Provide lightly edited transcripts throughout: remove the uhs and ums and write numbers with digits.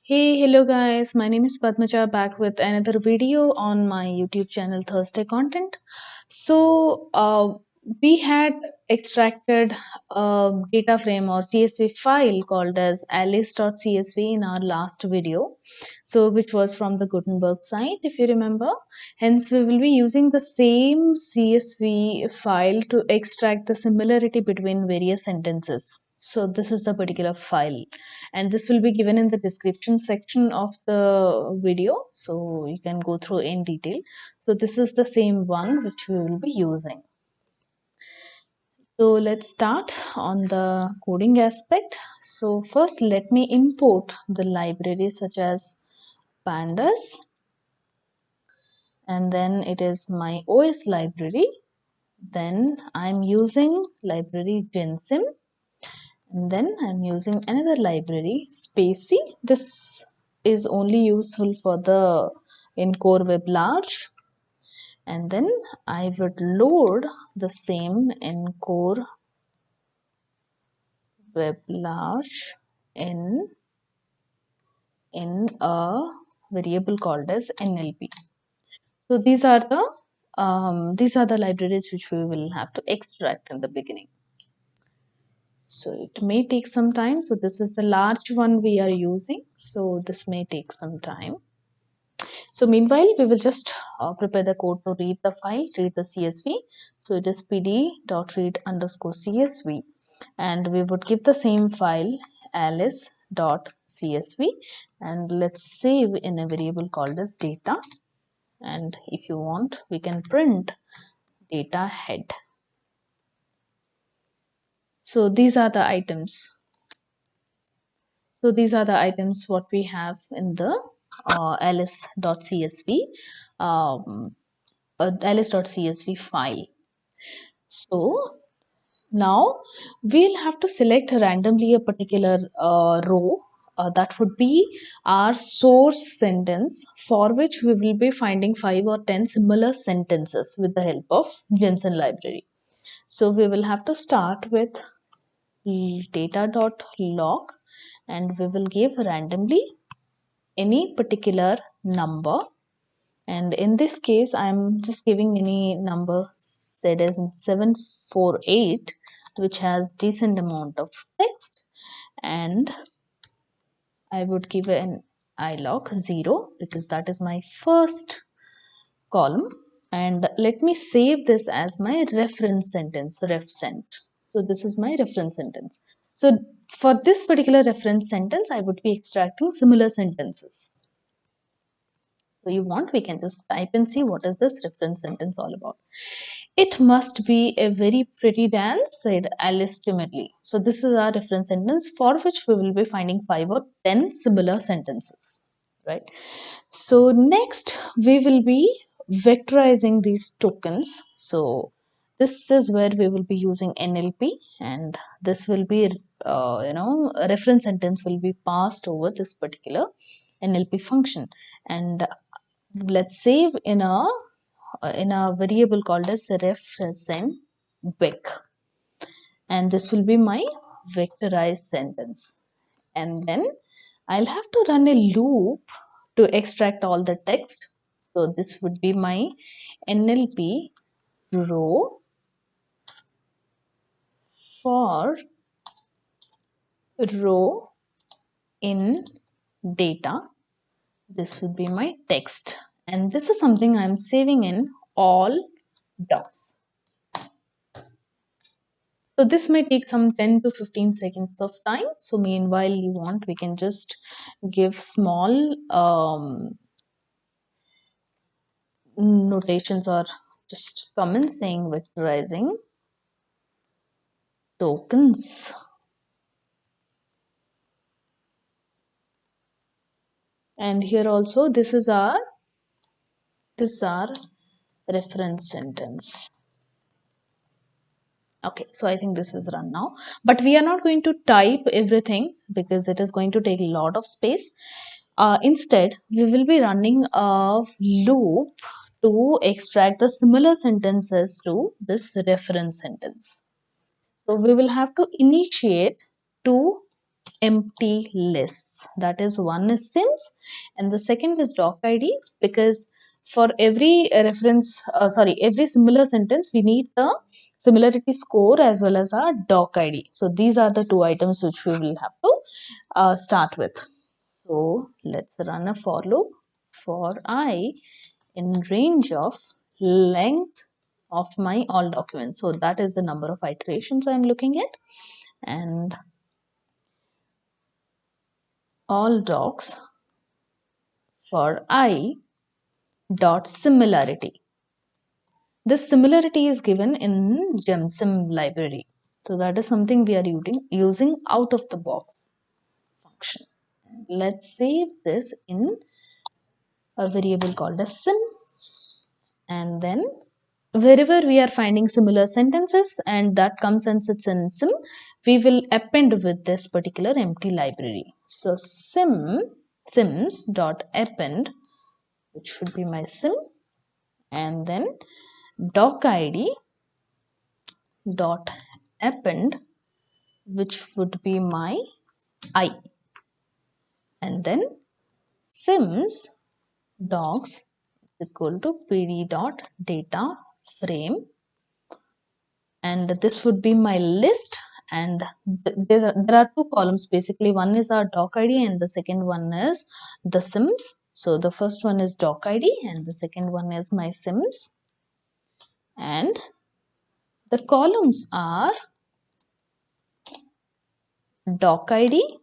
Hey, hello guys, my name is Padmaja back with another video on my YouTube channel Thursday Content. We had extracted a data frame or CSV file called as alice.csv in our last video, which was from the Gutenberg site, if you remember. Hence, we will be using the same CSV file to extract the similarity between various sentences. So this is the particular file, and this will be given in the description section of the video, so you can go through in detail. So this is the same one which we will be using. So let's start on the coding aspect. So first let me import the libraries such as pandas, and then it is my OS library. Then I'm using library Gensim, and then I'm using another library SpaCy. This is only useful for the in core web large, and then I would load the same in core web large in a variable called as NLP. So these are the libraries which we will have to extract in the beginning. So it may take some time. So this is the large one we are using. So this may take some time. So meanwhile, we will just prepare the code to read the file, read the CSV. So it is pd.read_CSV, and we would give the same file alice.csv, and let's save in a variable called as data. And if you want, we can print data head. So these are the items. So these are the items what we have in the alice.csv alice.csv file. So now we'll have to select randomly a particular row that would be our source sentence, for which we will be finding 5 or 10 similar sentences with the help of Gensim library. So we will have to start with data.log, and we will give randomly any particular number, and in this case I'm just giving any number said as 748, which has decent amount of text, and I would give an ilog 0 because that is my first column, and let me save this as my reference sentence, refsent. So this is my reference sentence. So for this particular reference sentence I would be extracting similar sentences. So you want, we can just type and see what is this reference sentence all about. It must be a very pretty dance, said Alice timidly. So this is our reference sentence, for which we will be finding 5 or 10 similar sentences, right? So next we will be vectorizing these tokens. So this is where we will be using NLP, and this will be a reference sentence will be passed over this particular NLP function, and let's save in a variable called as refsend vec, and this will be my vectorized sentence, and then I'll have to run a loop to extract all the text. So this would be my NLP row for row in data. This would be my text, and this is something I'm saving in all docs. So this may take some 10 to 15 seconds of time. So meanwhile you want, we can just give small notations or just comments saying vectorizing tokens. And here also this is our reference sentence. Okay, so I think this is run now, but we are not going to type everything because it is going to take a lot of space. Instead, we will be running a loop to extract the similar sentences to this reference sentence. So we will have to initiate two empty lists. That is, one is sims and the second is doc id, because for every every similar sentence we need the similarity score as well as our doc id. So these are the two items which we will have to start with. So let's run a for loop for I in range of length of my all documents. So that is the number of iterations I'm looking at, and all docs for I dot similarity. This similarity is given in Gensim library. So that is something we are using out of the box function. Let's save this in a variable called as sim, and then wherever we are finding similar sentences and that comes and sits in sim, we will append with this particular empty library. So sims dot append, which should be my sim, and then doc id dot append, which would be my I, and then sims docs is equal to pd dot data frame, and this would be my list. And there are two columns basically. One is our doc id and the second one is the sims. So the first one is doc id and the second one is my sims, and the columns are doc id.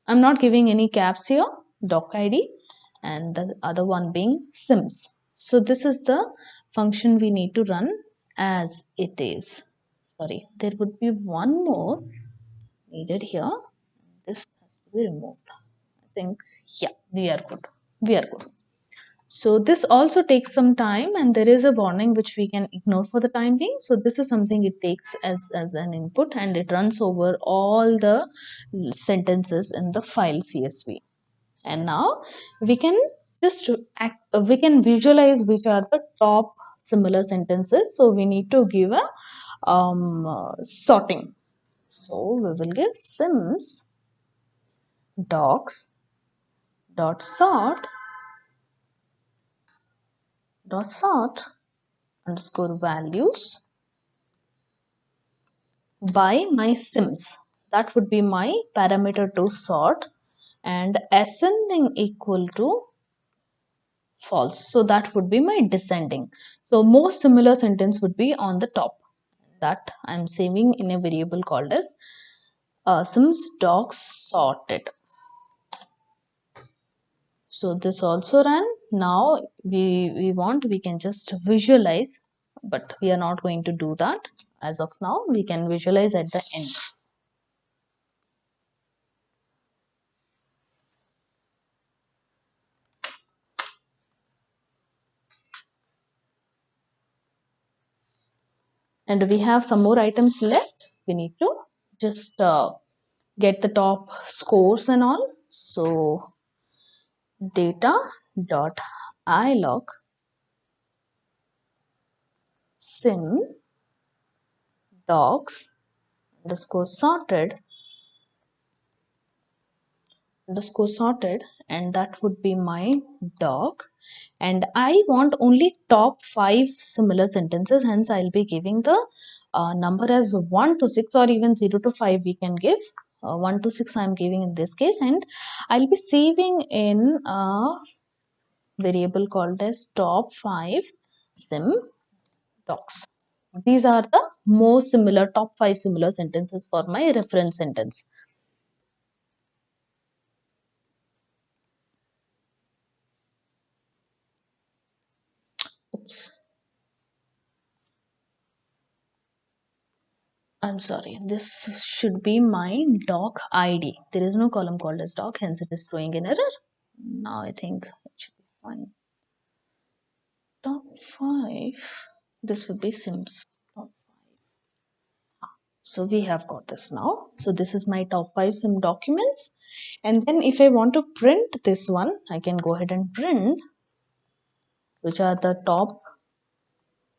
I'm not giving any caps here, doc id, and the other one being sims. So this is the function we need to run as it is. Sorry, there would be one more needed here. This has to be removed, I think. Yeah, we are good. We are good. So this also takes some time, and there is a warning which we can ignore for the time being. So this is something it takes as an input, and it runs over all the sentences in the file CSV. And now we can we can visualize which are the top similar sentences. So we need to give a sorting. So we will give sims docs dot sort underscore values by my sims. That would be my parameter to sort, and ascending equal to false. So that would be my descending. So most similar sentence would be on the top. That I'm saving in a variable called as sims docs sorted. So this also ran. Now we can just visualize, but we are not going to do that as of now. We can visualize at the end. And we have some more items left. We need to just get the top scores and all. So data dot ilog sim docs underscore sorted, and that would be my doc. And I want only top 5 similar sentences, hence I'll be giving the number as 1 to 6, or even 0 to 5 we can give. 1 to 6 I'm giving in this case, and I'll be saving in a variable called as top 5 sim docs. These are the most similar top 5 similar sentences for my reference sentence. Oops. I'm sorry, this should be my doc ID. There is no column called as doc, hence it is throwing an error. Now I think it should be fine. Top 5, this would be sims. So we have got this now. So this is my top 5 sim documents. And then if I want to print this one, I can go ahead and print which are the top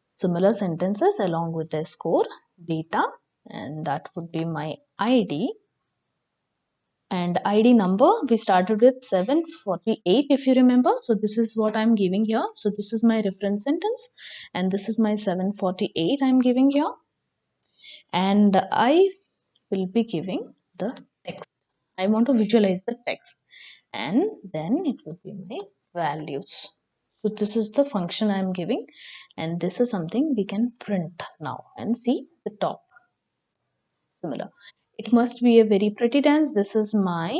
similar sentences along with their score data, and that would be my ID And ID number, we started with 748 if you remember. So this is what I'm giving here. So this is my reference sentence and this is my 748 I'm giving here. And I will be giving the text. I want to visualize the text and then it will be my values. So this is the function I'm giving and this is something we can print now and see the top. Similar. It must be a very pretty dance. This is my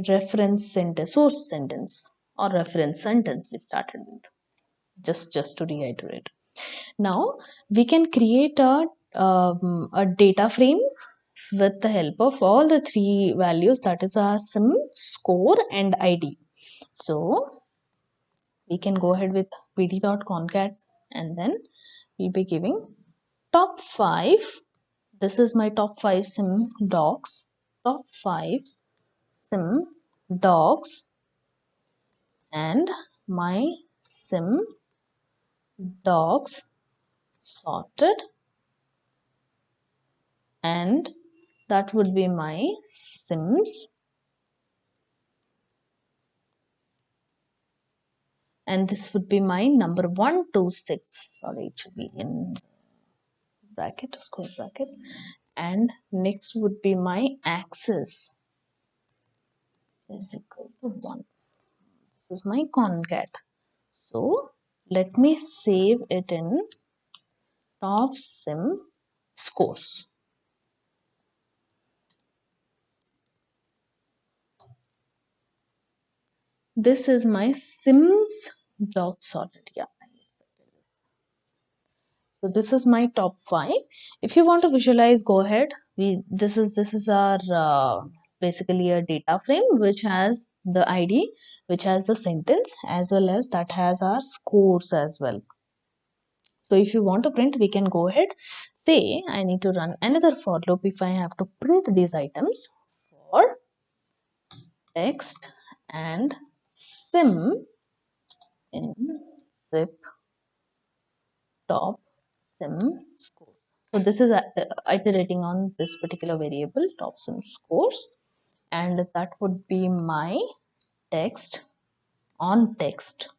reference sentence, source sentence or reference sentence we started with. Just to reiterate. Now we can create a data frame with the help of all the three values, that is our sim, score and ID. So we can go ahead with pd.concat and then we'll be giving top 5. This is my top 5 sim dogs, top 5 sim dogs, and my sim dogs sorted, and that would be my sims, and this would be my number 126. Sorry, it should be in bracket, square bracket, and next would be my axis is equal to 1. This is my concat. So let me save it in top sim scores. This is my sims dog sorted. Yeah. So this is my top 5. If you want to visualize, go ahead. This is our basically a data frame which has the ID, which has the sentence, as well as that has our scores as well. So if you want to print, we can go ahead. Say I need to run another for loop if I have to print these items for text and sim in zip top sim score. So this is iterating on this particular variable top sim scores, and that would be my text on text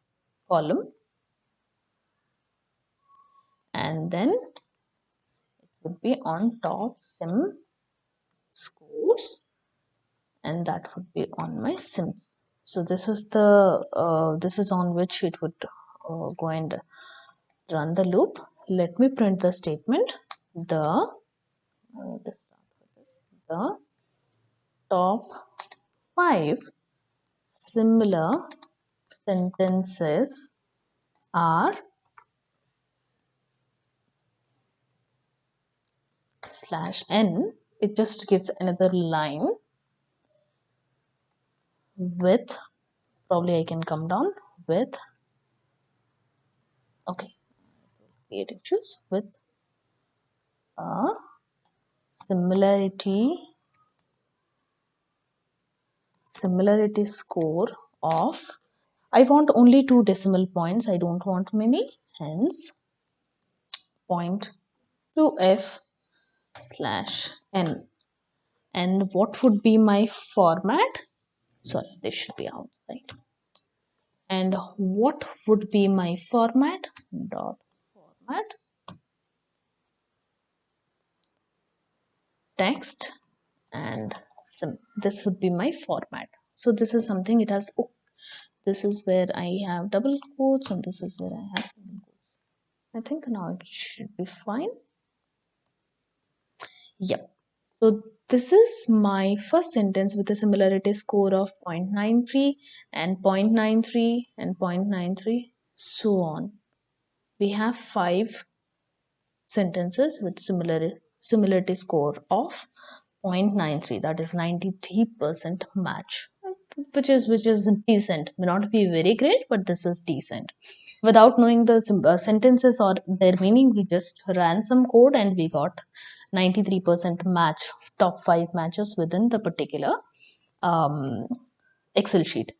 column, and then it would be on top sim scores, and that would be on my sims. So this is the this is on which it would go and run the loop. Let me print the statement. The the top 5 similar sentences are /n. It just gives another line with, probably I can come down with, okay, create issues with a similarity score of, I want only 2 decimal points, I don't want many, hence 0.2f/n. And what would be my format? Sorry, this should be outside. And what would be my format? Dot format text and sim. This would be my format. So this is something it has. Oh, this is where I have double quotes and this is where I have single quotes. I think now it should be fine. Yep. So this is my first sentence with a similarity score of 0.93 and 0.93 and 0.93, so on. We have 5 sentences with similarity score of 0.93, that is 93% match, which is decent. May not be very great, but this is decent. Without knowing the sentences or their meaning, we just ran some code and we got 93% match, top 5 matches within the particular Excel sheet.